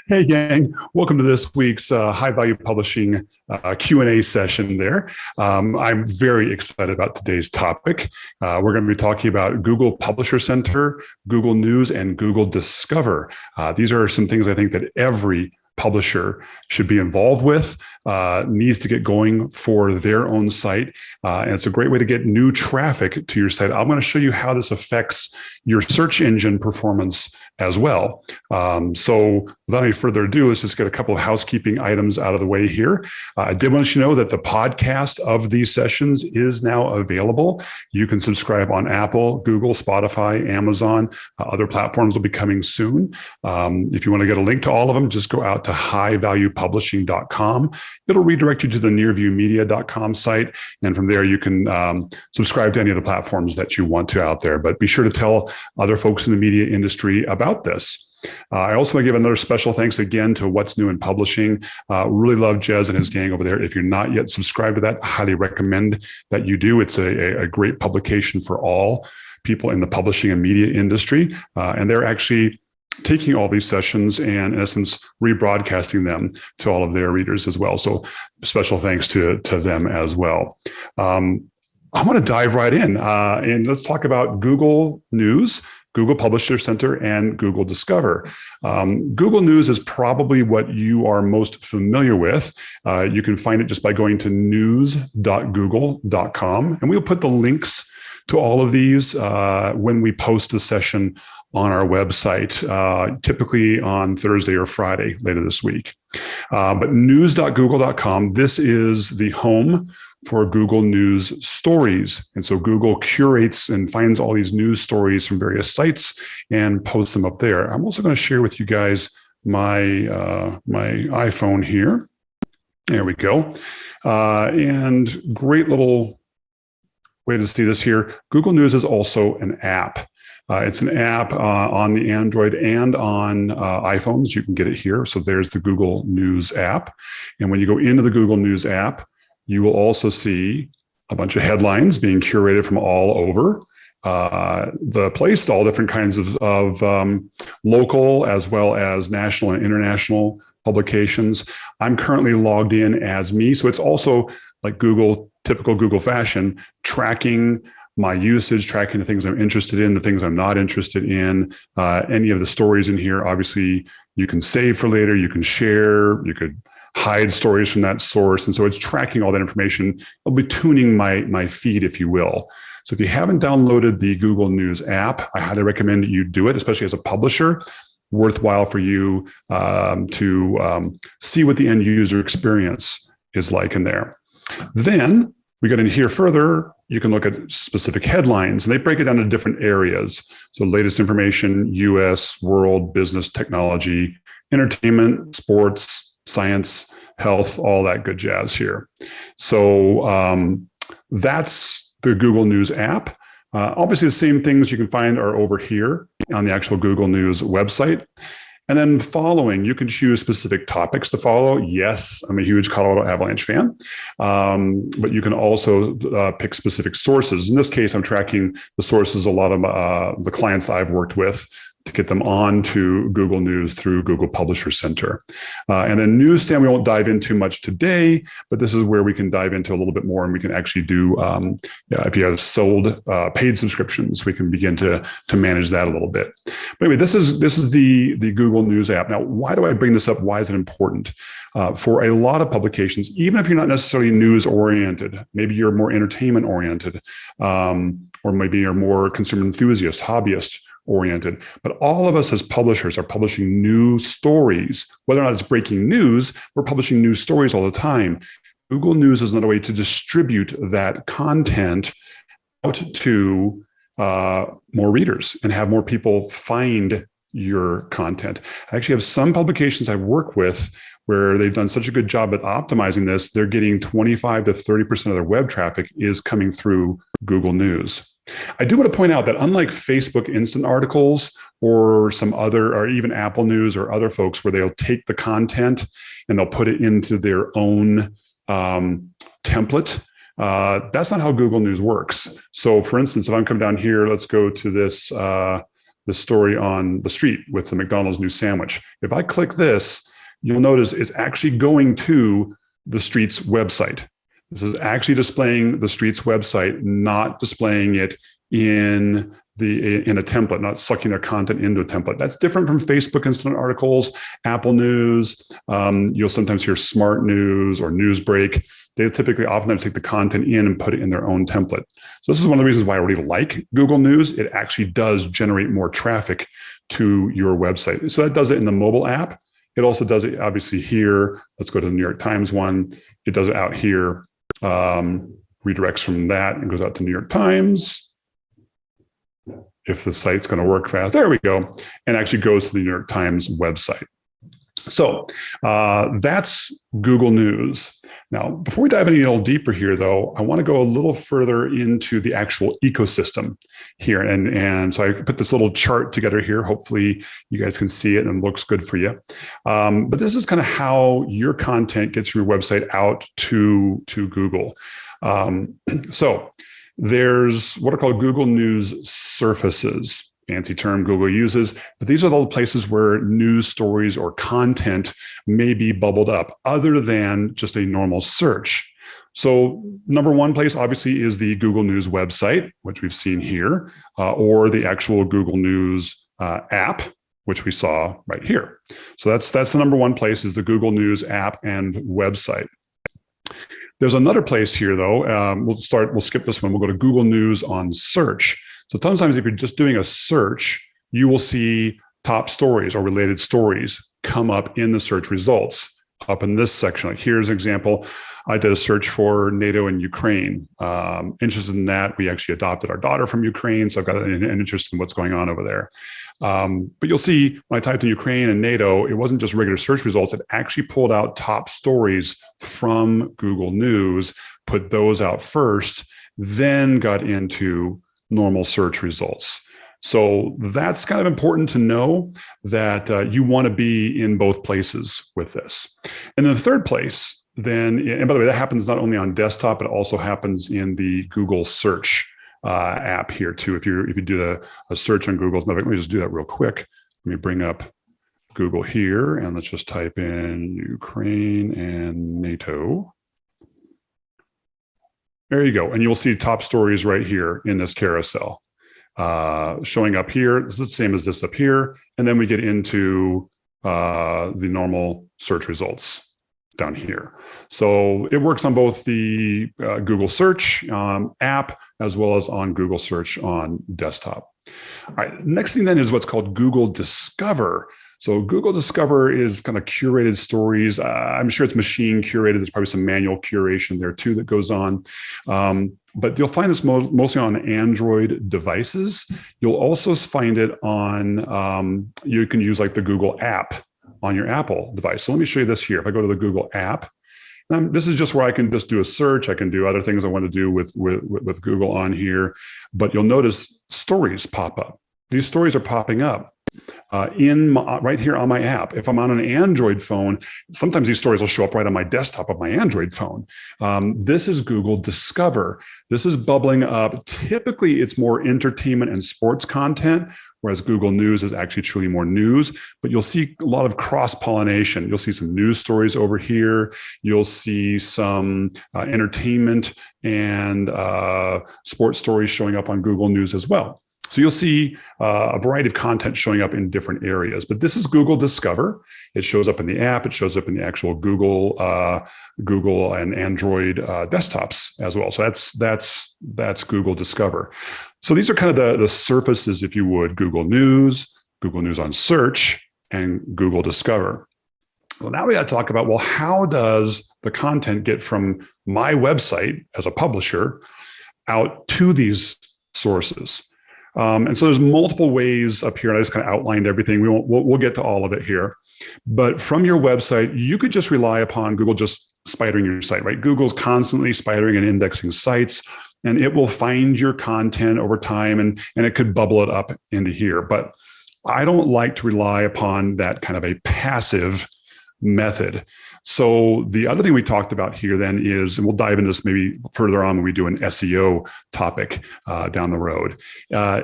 Hey, gang. Welcome to this week's High Value Publishing Q&A session there. I'm very excited about today's topic. We're going to be talking about Google Publisher Center, Google News, and Google Discover. These are some things I think that every publisher should be involved with, needs to get going for their own site. And it's a great way to get new traffic to your site. I'm going to show you how this affects your search engine performance as well. So without any further ado, let's just get a couple of housekeeping items out of the way here. I did want you to know that the podcast of these sessions is now available. You can subscribe on Apple, Google, Spotify, Amazon. Other platforms will be coming soon. If you want to get a link to all of them, just go out to highvaluepublishing.com. It'll redirect you to the nearviewmedia.com site. And from there, you can subscribe to any of the platforms that you want to out there. But be sure to tell other folks in the media industry about this. I also want to give another special thanks again to What's New in Publishing. Really love Jez and his gang over there. If you're not yet subscribed to that, I highly recommend that you do. It's a great publication for all people in the publishing and media industry. And they're actually taking all these sessions and, in essence, rebroadcasting them to all of their readers as well. So special thanks to them as well. I want to dive right in and let's talk about Google News, Google Publisher Center, and Google Discover. Google News is probably what you are most familiar with. You can find it just by going to news.google.com. And we'll put the links to all of these when we post the session on our website, typically on Thursday or Friday later this week. But news.google.com, this is the home for Google News stories. And so Google curates and finds all these news stories from various sites and posts them up there. I'm also going to share with you guys my iPhone here. There we go. And great little way to see this here. Google News is also an app. It's an app on the Android and on iPhones. You can get it here. So there's the Google News app. And when you go into the Google News app, you will also see a bunch of headlines being curated from all over the place, all different kinds of local as well as national and international publications. I'm currently logged in as me. So it's also like Google, typical Google fashion, tracking my usage, tracking the things I'm interested in, the things I'm not interested in, any of the stories in here. Obviously, you can save for later, you can share, you could hide stories from that source. And so it's tracking all that information. It'll be tuning my feed, if you will. So if you haven't downloaded the Google News app, I highly recommend that you do it, especially as a publisher. Worthwhile for you to see what the end user experience is like in there. Then we get in here further, you can look at specific headlines, and they break it down into different areas. So latest information, US, world, business, technology, entertainment, sports, science, health, all that good jazz here. So that's the Google News app. Obviously, the same things you can find are over here on the actual Google News website. And then following, you can choose specific topics to follow. Yes, I'm a huge Colorado Avalanche fan, but you can also pick specific sources. In this case, I'm tracking the sources, a lot of the clients I've worked with to get them on to Google News through Google Publisher Center. And then Newsstand, we won't dive into much today, but this is where we can dive into a little bit more, and we can actually do, if you have sold paid subscriptions, we can begin to manage that a little bit. But anyway, this is the Google News app. Now, why do I bring this up? Why is it important? For a lot of publications, even if you're not necessarily news-oriented, maybe you're more entertainment-oriented, or maybe you're more consumer enthusiast, hobbyist, oriented. But all of us as publishers are publishing new stories. Whether or not it's breaking news, we're publishing news stories all the time. Google News is another way to distribute that content out to more readers and have more people find your content. I actually have some publications I work with where they've done such a good job at optimizing this, they're getting 25 to 30% of their web traffic is coming through Google News. I do want to point out that unlike Facebook instant articles or some other, or even Apple News or other folks where they'll take the content and they'll put it into their own template, that's not how Google News works. So for instance, if I'm coming down here, let's go to this the story on the street with the McDonald's new sandwich. If I click this, you'll notice it's actually going to the street's website. This is actually displaying the street's website, not displaying it in a template, not sucking their content into a template. That's different from Facebook instant articles, Apple News. You'll sometimes hear Smart News or Newsbreak. They typically oftentimes take the content in and put it in their own template. So this is one of the reasons why I really like Google News. It actually does generate more traffic to your website. So that does it in the mobile app. It also does it obviously here. Let's go to the New York Times one. It does it out here. Redirects from that and goes out to New York Times. If the site's going to work fast, there we go, and actually goes to the New York Times website. So that's Google News. Now, before we dive any little deeper here, though, I want to go a little further into the actual ecosystem here. And so I put this little chart together here. Hopefully you guys can see it and it looks good for you. But this is kind of how your content gets from your website out to Google. So there's what are called Google News surfaces. Fancy term Google uses, but these are the places where news stories or content may be bubbled up other than just a normal search. So number one place obviously is the Google News website, which we've seen here, or the actual Google News app, which we saw right here. So that's the number one place is the Google News app and website. There's another place here though. We'll skip this one. We'll go to Google News on search. So sometimes if you're just doing a search, you will see top stories or related stories come up in the search results up in this section. Like here's an example. I did a search for NATO and Ukraine. Interested in that. We actually adopted our daughter from Ukraine. So I've got an interest in what's going on over there. But you'll see when I typed in Ukraine and NATO, it wasn't just regular search results. It actually pulled out top stories from Google News, put those out first, then got into normal search results. So that's kind of important to know that you want to be in both places with this. And then the third place, then, and by the way, that happens not only on desktop, but it also happens in the Google search app here too. If you do a search on Google, let me just do that real quick. Let me bring up Google here and let's just type in Ukraine and NATO. There you go. And you'll see top stories right here in this carousel showing up here. This is the same as this up here. And then we get into the normal search results down here. So it works on both the Google search app as well as on Google search on desktop. All right, next thing then is what's called Google Discover. So Google Discover is kind of curated stories. I'm sure it's machine curated. There's probably some manual curation there too that goes on. But you'll find this mostly on Android devices. You'll also find it on, you can use like the Google app on your Apple device. So let me show you this here. If I go to the Google app, this is just where I can just do a search. I can do other things I want to do with Google on here. But you'll notice stories pop up. These stories are popping up. Right here on my app. If I'm on an Android phone, sometimes these stories will show up right on my desktop of my Android phone. This is Google Discover. This is bubbling up. Typically, it's more entertainment and sports content, whereas Google News is actually truly more news. But you'll see a lot of cross-pollination. You'll see some news stories over here. You'll see some entertainment and sports stories showing up on Google News as well. So you'll see a variety of content showing up in different areas, but this is Google Discover. It shows up in the app. It shows up in the actual Google and Android desktops as well. So that's Google Discover. So these are kind of the surfaces, if you would: Google News on search, and Google Discover. Well, now we got to talk about, well, how does the content get from my website as a publisher out to these sources? And so there's multiple ways up here, and I just kind of outlined everything. We'll get to all of it here. But from your website, you could just rely upon Google just spidering your site, right? Google's constantly spidering and indexing sites, and it will find your content over time, and it could bubble it up into here. But I don't like to rely upon that kind of a passive method. So the other thing we talked about here then is, and we'll dive into this maybe further on when we do an SEO topic down the road,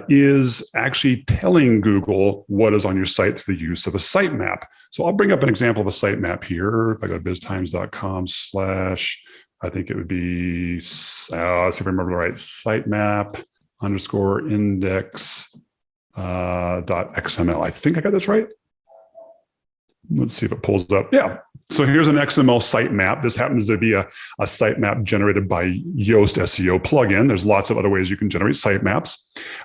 is actually telling Google what is on your site through the use of a sitemap. So I'll bring up an example of a sitemap here. If I go to biztimes.com/ I think it would be, let's see if I remember the right, sitemap _ index .xml. I think I got this right. Let's see if it pulls up. Yeah. So here's an XML sitemap. This happens to be a sitemap generated by Yoast SEO plugin. There's lots of other ways you can generate sitemaps.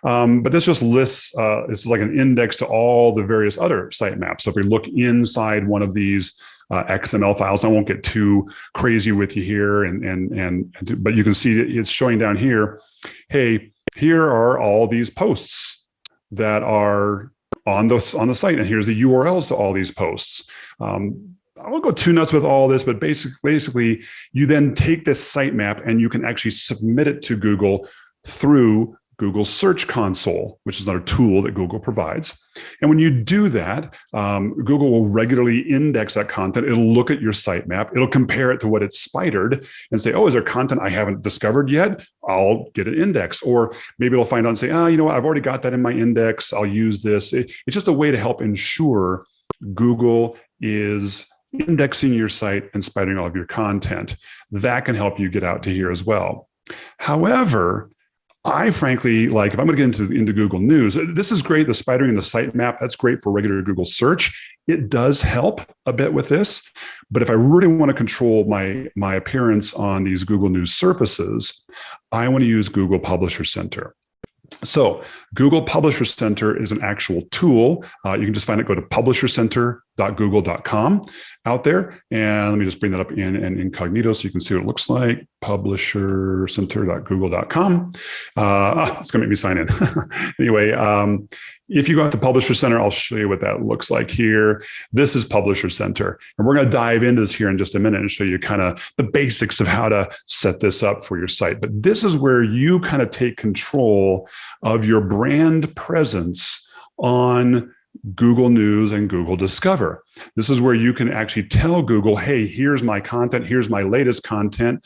But this just lists, this is like an index to all the various other sitemaps. So if we look inside one of these XML files, I won't get too crazy with you here, but you can see it's showing down here, hey, here are all these posts that are on the site, and here's the URLs to all these posts. I won't go too nuts with all this, but basically, you then take this sitemap and you can actually submit it to Google through Google's Search Console, which is another tool that Google provides. And when you do that, Google will regularly index that content. It'll look at your sitemap. It'll compare it to what it's spidered and say, oh, is there content I haven't discovered yet? I'll get an index. Or maybe it'll find out and say, oh, you know what? I've already got that in my index. I'll use this. It's just a way to help ensure Google is indexing your site and spidering all of your content. That can help you get out to here as well. However, I frankly, like if I'm going to get into Google News, this is great. The spidering and the sitemap, that's great for regular Google search. It does help a bit with this. But if I really want to control my appearance on these Google News surfaces, I want to use Google Publisher Center. So Google Publisher Center is an actual tool. You can just find it, go to publishercenter.google.com out there. And let me just bring that up in incognito so you can see what it looks like. Publishercenter.google.com. It's going to make me sign in. Anyway, if you go out to Publisher Center, I'll show you what that looks like here. This is Publisher Center. And we're going to dive into this here in just a minute and show you kind of the basics of how to set this up for your site. But this is where you kind of take control of your brand presence on Google News and Google Discover. This is where you can actually tell Google, hey, here's my content, here's my latest content,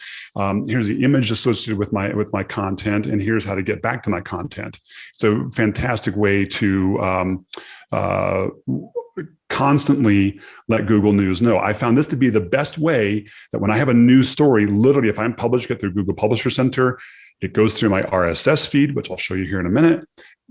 here's the image associated with my content, and here's how to get back to my content. It's a fantastic way to constantly let Google News know. I found this to be the best way that when I have a news story, literally if I'm publishing it through Google Publisher Center, it goes through my RSS feed, which I'll show you here in a minute.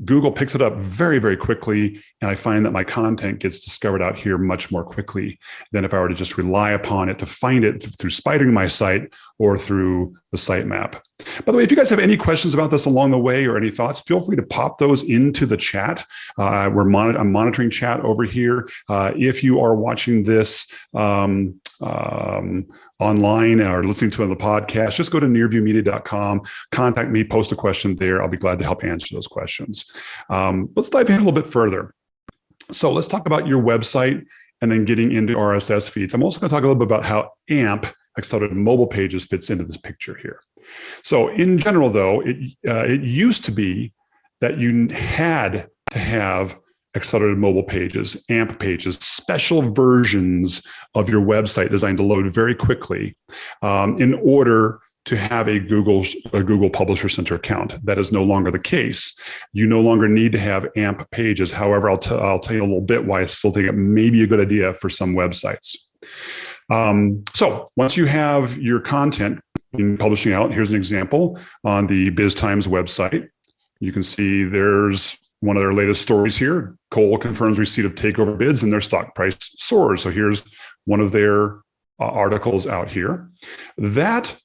Google picks it up very, very quickly, and I find that my content gets discovered out here much more quickly than if I were to just rely upon it to find it through spidering my site or through the sitemap. By the way, if you guys have any questions about this along the way or any thoughts, feel free to pop those into the chat. I'm monitoring chat over here. If you are watching this online or listening to it on the podcast, just go to nearviewmedia.com, contact me, post a question there. I'll be glad to help answer those questions. Let's dive in a little bit further. So let's talk about your website and then getting into RSS feeds. I'm also going to talk a little bit about how AMP, Accelerated Mobile Pages, fits into this picture here. So in general, though, it used to be that you had to have accelerated mobile pages, AMP pages, special versions of your website designed to load very quickly in order to have a Google Publisher Center account. That is no longer the case. You no longer need to have AMP pages. However, I'll tell you a little bit why I still think it may be a good idea for some websites. So once you have your content in publishing out, here's an example on the BizTimes website. You can see there's one of their latest stories here. Kohl confirms receipt of takeover bids and their stock price soars. So here's one of their articles out here. That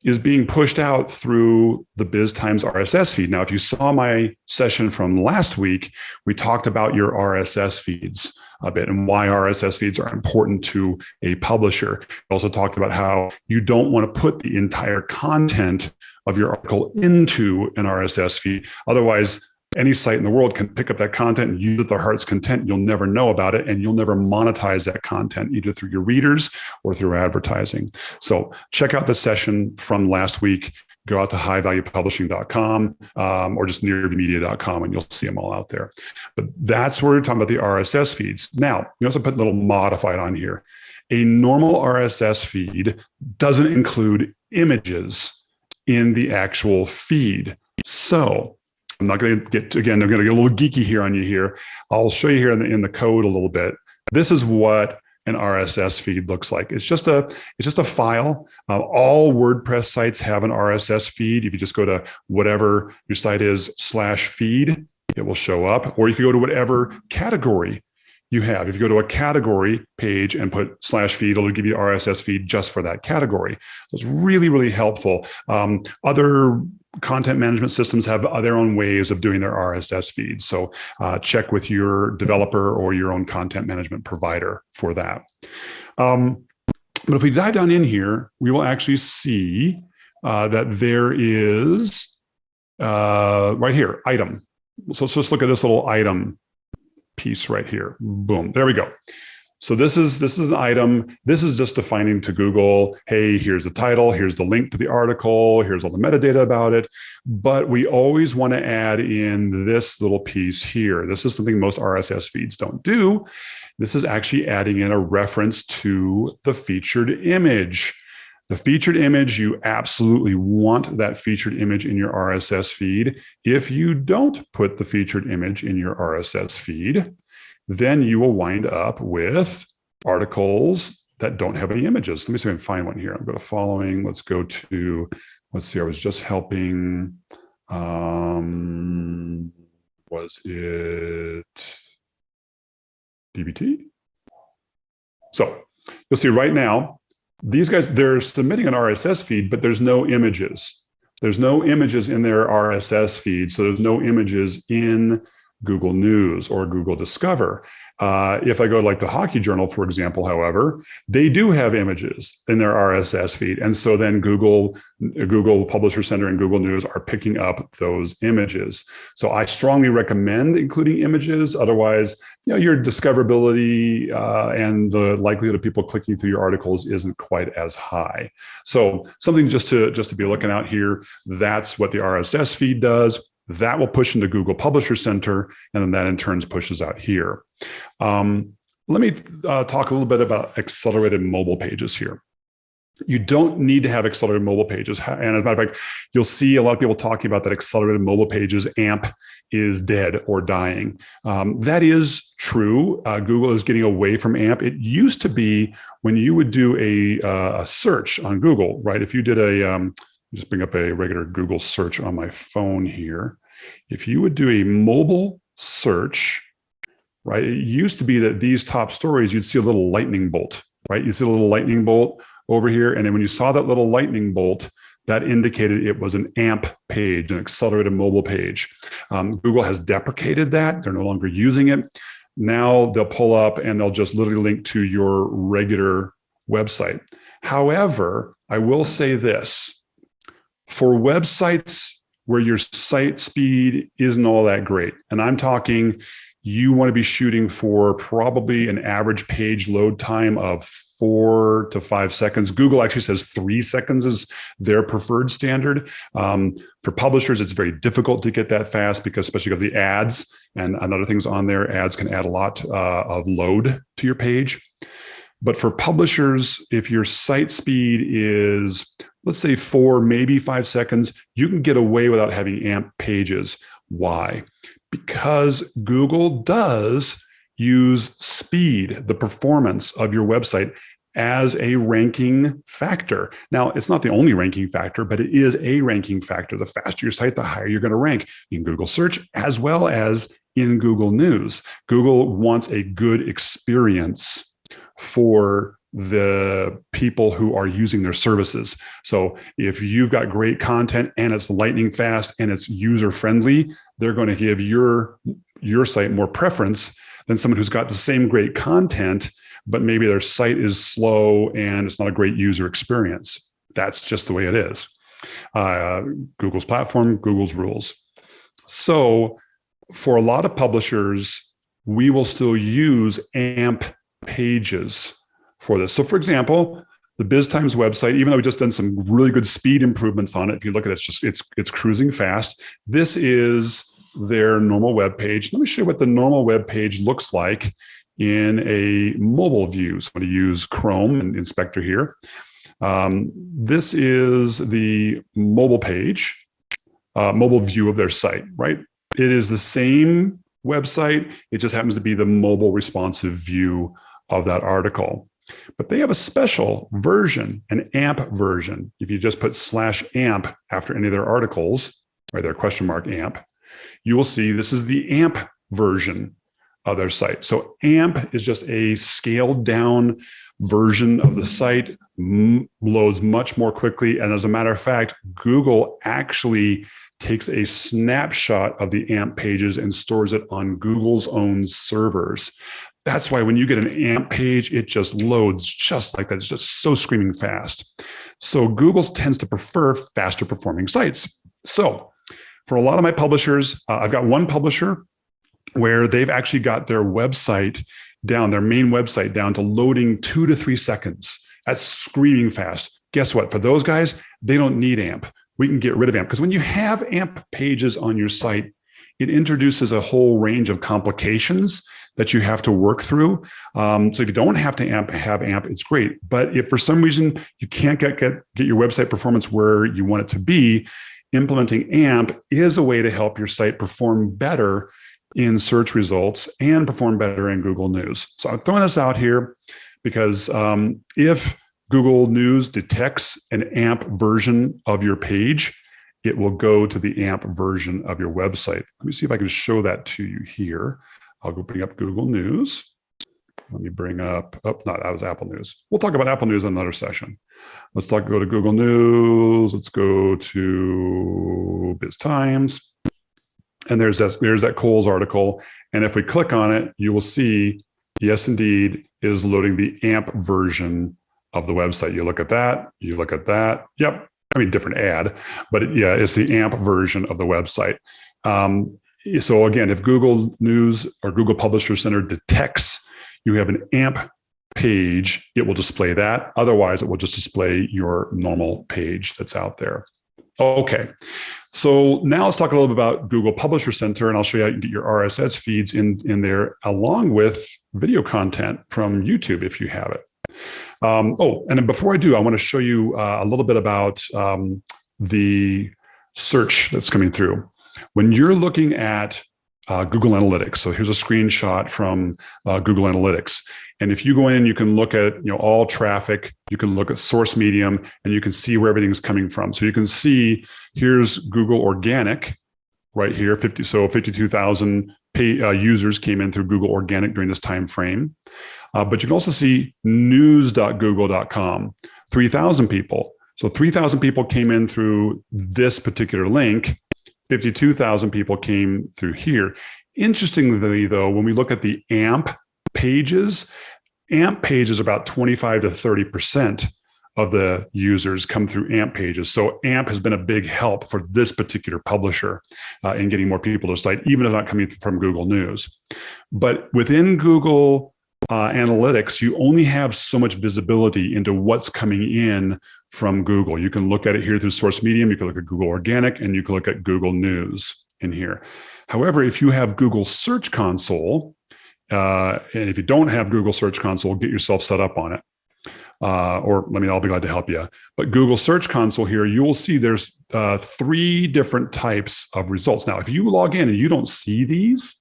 is being pushed out through the BizTimes RSS feed. Now, if you saw my session from last week, we talked about your RSS feeds a bit and why RSS feeds are important to a publisher. We also talked about how you don't want to put the entire content of your article into an RSS feed. Otherwise, any site in the world can pick up that content and use it to their heart's content. You'll never know about it, and you'll never monetize that content either through your readers or through advertising. So check out the session from last week. go out to highvaluepublishing.com or just nearthemedia.com, and you'll see them all out there. But that's where we're talking about the RSS feeds. Now, you also put a little modified on here. A normal RSS feed doesn't include images in the actual feed. So I'm not going to get, again, I'm going to get a little geeky here on you here. I'll show you here in the code a little bit. This is what an RSS feed looks like. It's just a file. All WordPress sites have an RSS feed. If you just go to whatever your site is /feed, it will show up. Or you can go to whatever category you have. If you go to a category page and put /feed, it'll give you RSS feed just for that category. So it's really, really helpful. Other content management systems have their own ways of doing their RSS feeds. So check with your developer or your own content management provider for that. But if we dive down in here, we will actually see that there is right here, item. So let's just look at this little item piece right here. Boom, there we go. So this is an item. This is just defining to Google, hey, here's the title, here's the link to the article, here's all the metadata about it. But we always want to add in this little piece here. This is something most RSS feeds don't do. This is actually adding in a reference to the featured image. The featured image, you absolutely want that featured image in your RSS feed. If you don't put the featured image in your RSS feed, then you will wind up with articles that don't have any images. Let me see if I can find one here. I'm going to following. Let's go to, let's see, I was just helping. Was it DBT? So you'll see right now, these guys, they're submitting an RSS feed, but there's no images. There's no images in their RSS feed. So there's no images in Google News or Google Discover. If I go like to Hockey Journal, for example, however, they do have images in their RSS feed. And so then Google Publisher Center and Google News are picking up those images. So I strongly recommend including images. Otherwise, your discoverability and the likelihood of people clicking through your articles isn't quite as high. So something just to be looking out here. That's what the RSS feed does. That will push into Google Publisher Center, and then that in turn pushes out here. Let me talk a little bit about accelerated mobile pages here. You don't need to have accelerated mobile pages. And as a matter of fact, you'll see a lot of people talking about that accelerated mobile pages AMP is dead or dying. That is true. Google is getting away from AMP. It used to be when you would do a search on Google, right? If you did just bring up a regular Google search on my phone here. If you would do a mobile search, right, it used to be that these top stories, you'd see a little lightning bolt, right? You see a little lightning bolt over here. And then when you saw that little lightning bolt, that indicated it was an AMP page, an accelerated mobile page. Google has deprecated that. They're no longer using it. Now they'll pull up and they'll just literally link to your regular website. However, I will say this. For websites where your site speed isn't all that great, and I'm talking you want to be shooting for probably an average page load time of 4 to 5 seconds. Google actually says 3 seconds is their preferred standard. For publishers, it's very difficult to get that fast especially because the ads and other things on there, ads can add a lot of load to your page. But for publishers, if your site speed is, let's say 4, maybe 5 seconds, you can get away without having AMP pages. Why? Because Google does use speed, the performance of your website, as a ranking factor. Now, it's not the only ranking factor, but it is a ranking factor. The faster your site, the higher you're going to rank in Google search as well as in Google News. Google wants a good experience for the people who are using their services. So if you've got great content and it's lightning fast and it's user friendly, they're going to give your site more preference than someone who's got the same great content, but maybe their site is slow and it's not a great user experience. That's just the way it is. Google's platform, Google's rules. So for a lot of publishers, we will still use AMP pages for this. So for example, the BizTimes website, even though we just done some really good speed improvements on it, if you look at it, it's cruising fast. This is their normal web page. Let me show you what the normal web page looks like in a mobile view. So I'm going to use Chrome and Inspector here. This is the mobile page, mobile view of their site, right? It is the same website. It just happens to be the mobile responsive view of that article. But they have a special version, an AMP version. If you just put /AMP after any of their articles, or their !AMP, you will see this is the AMP version of their site. So AMP is just a scaled down version of the site, loads much more quickly. And as a matter of fact, Google actually takes a snapshot of the AMP pages and stores it on Google's own servers. That's why when you get an AMP page, it just loads just like that. It's just so screaming fast. So Google tends to prefer faster performing sites. So for a lot of my publishers, I've got one publisher where they've actually got their website down, their main website down to loading 2 to 3 seconds. That's screaming fast. Guess what? For those guys, they don't need AMP. We can get rid of AMP because when you have AMP pages on your site, it introduces a whole range of complications that you have to work through. So if you don't have to have AMP, it's great. But if for some reason you can't get your website performance where you want it to be, implementing AMP is a way to help your site perform better in search results and perform better in Google News. So I'm throwing this out here because if Google News detects an AMP version of your page, it will go to the AMP version of your website. Let me see if I can show that to you here. I'll go bring up Google News. Let me bring up, that was Apple News. We'll talk about Apple News in another session. Let's go to Google News. Let's go to BizTimes. And there's that Coles article. And if we click on it, you will see, yes, indeed, it is loading the AMP version of the website. You look at that, you look at that. Yep. I mean, different ad, but it's the AMP version of the website. So again, if Google News or Google Publisher Center detects you have an AMP page, it will display that. Otherwise, it will just display your normal page that's out there. Okay, so now let's talk a little bit about Google Publisher Center, and I'll show you how you can get your RSS feeds in there along with video content from YouTube if you have it. And then before I do, I want to show you a little bit about the search that's coming through. When you're looking at Google Analytics, so here's a screenshot from Google Analytics. And if you go in, you can look at all traffic, you can look at source medium, and you can see where everything's coming from. So you can see here's Google Organic right here, 52,000 users came in through Google Organic during this time frame. But you can also see news.google.com, 3,000 people. So 3,000 people came in through this particular link. 52,000 people came through here. Interestingly, though, when we look at the AMP pages about 25 to 30% of the users come through AMP pages. So AMP has been a big help for this particular publisher in getting more people to the site, even if not coming from Google News. But within Google Analytics, you only have so much visibility into what's coming in from Google. You can look at it here through Source Medium, you can look at Google Organic, and you can look at Google News in here. However, if you have Google Search Console, and if you don't have Google Search Console, get yourself set up on it. I'll be glad to help you. But Google Search Console here, you will see there's 3 different types of results. Now, if you log in and you don't see these,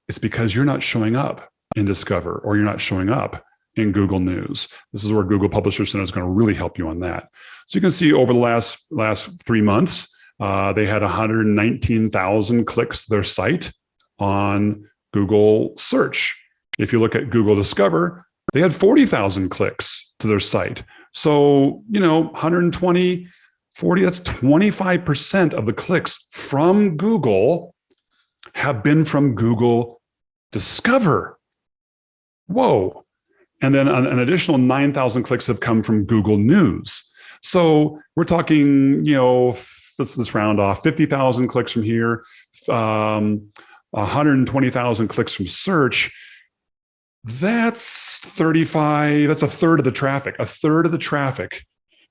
it's because you're not showing up in Discover or you're not showing up in Google News. This is where Google Publisher Center is going to really help you on that. So you can see over the last 3 months, they had 119,000 clicks to their site on Google Search. If you look at Google Discover, they had 40,000 clicks to their site. So, 120, 40, that's 25% of the clicks from Google have been from Google Discover. Whoa. And then an additional 9,000 clicks have come from Google News. So we're talking, let's round off 50,000 clicks from here, 120,000 clicks from search. That's 35. That's a third of the traffic. A third of the traffic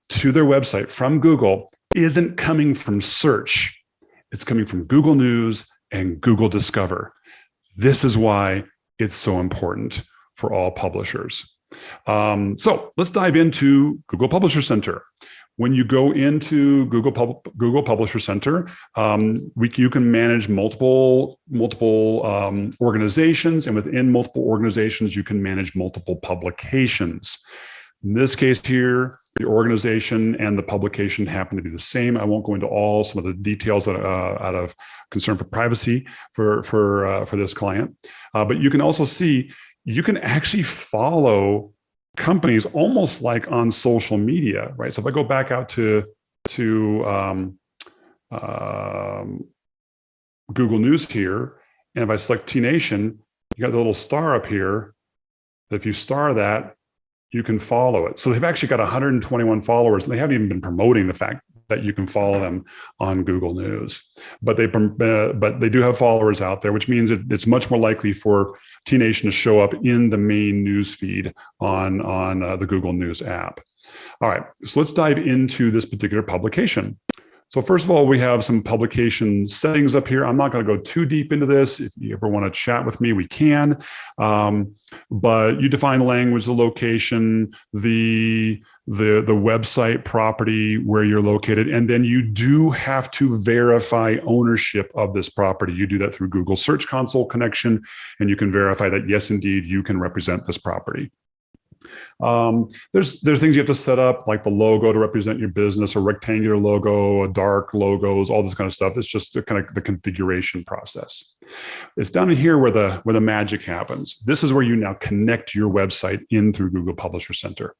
to their website from Google isn't coming from search. It's coming from Google News and Google Discover. This is why it's so important for all publishers. So let's dive into Google Publisher Center. When you go into Google Publisher Center, you can manage multiple organizations, and within multiple organizations, you can manage multiple publications. In this case here, the organization and the publication happen to be the same. I won't go into some of the details out of concern for privacy for this client, but you can also see you can actually follow companies almost like on social media, right? So if I go back out to Google News here, and if I select T Nation, you got the little star up here. If you star that, you can follow it. So they've actually got 121 followers, and they haven't even been promoting the fact that you can follow them on Google News. But they do have followers out there, which means it's much more likely for T Nation to show up in the main news feed on the Google News app. All right, so let's dive into this particular publication. So first of all, we have some publication settings up here. I'm not going to go too deep into this. If you ever want to chat with me, we can. But you define the language, the location, the website property where you're located, and then you do have to verify ownership of this property. You do that through Google Search Console connection, and you can verify that, yes, indeed, you can represent this property. There's things you have to set up, like the logo to represent your business, a rectangular logo, a dark logos, all this kind of stuff. It's just kind of the configuration process. It's down in here where the magic happens. This is where you now connect your website in through Google Publisher Center.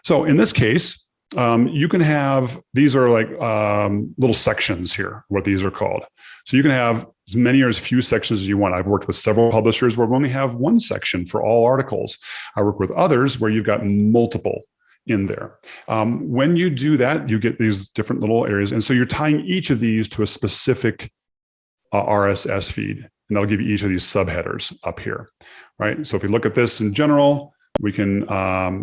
So in this case, you can have, these are like little sections here, what these are called. So you can have as many or as few sections as you want. I've worked with several publishers where we only have one section for all articles. I work with others where you've got multiple in there. When you do that, you get these different little areas. And so you're tying each of these to a specific RSS feed, and that'll give you each of these subheaders up here, right? So if you look at this in general, we can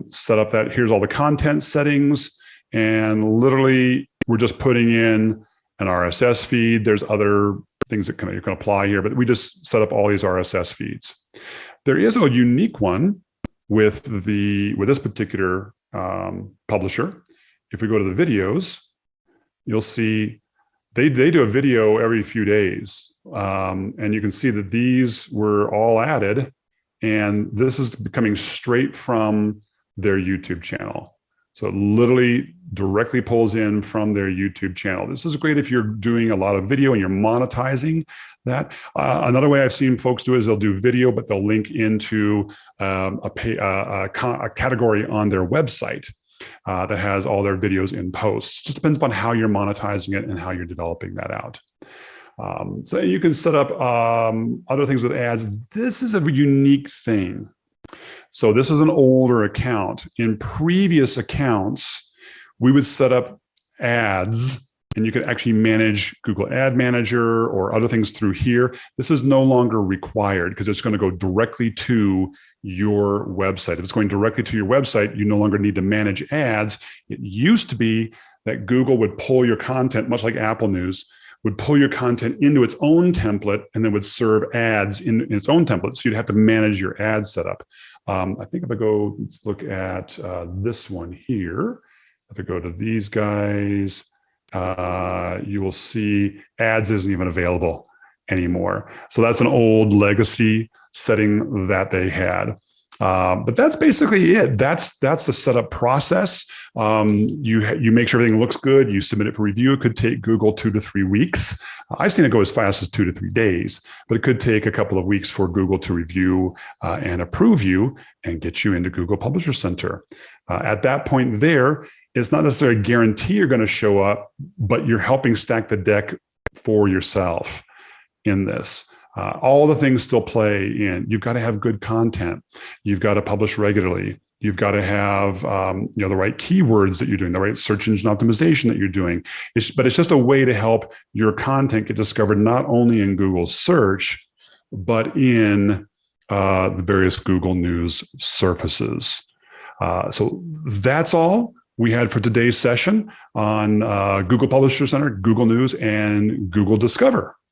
set up that. Here's all the content settings, and literally we're just putting in an RSS feed. There's other things that you can apply here, but we just set up all these RSS feeds. There is a unique one with this particular publisher. If we go to the videos, you'll see they do a video every few days, and you can see that these were all added. And this is coming straight from their YouTube channel. So it literally directly pulls in from their YouTube channel. This is great if you're doing a lot of video and you're monetizing that. Another way I've seen folks do is they'll do video, but they'll link into a category on their website that has all their videos in posts. Just depends upon how you're monetizing it and how you're developing that out. So you can set up other things with ads. This is a unique thing. So this is an older account. In previous accounts, we would set up ads, and you could actually manage Google Ad Manager or other things through here. This is no longer required because it's going to go directly to your website. If it's going directly to your website, you no longer need to manage ads. It used to be that Google would pull your content, much like Apple News, would pull your content into its own template and then would serve ads in its own template. So you'd have to manage your ad setup. I think if I go, let's look at this one here. If I go to these guys, you will see ads isn't even available anymore. So that's an old legacy setting that they had. But that's basically it. That's the setup process. You make sure everything looks good. You submit it for review. It could take Google 2 to 3 weeks. I've seen it go as fast as 2 to 3 days, but it could take a couple of weeks for Google to review and approve you and get you into Google Publisher Center. At that point there, it's not necessarily a guarantee you're going to show up, but you're helping stack the deck for yourself in this. All the things still play in. You've got to have good content. You've got to publish regularly. You've got to have the right keywords that you're doing, the right search engine optimization that you're doing. But it's just a way to help your content get discovered not only in Google search, but in the various Google News surfaces. So that's all we had for today's session on Google Publisher Center, Google News, and Google Discover.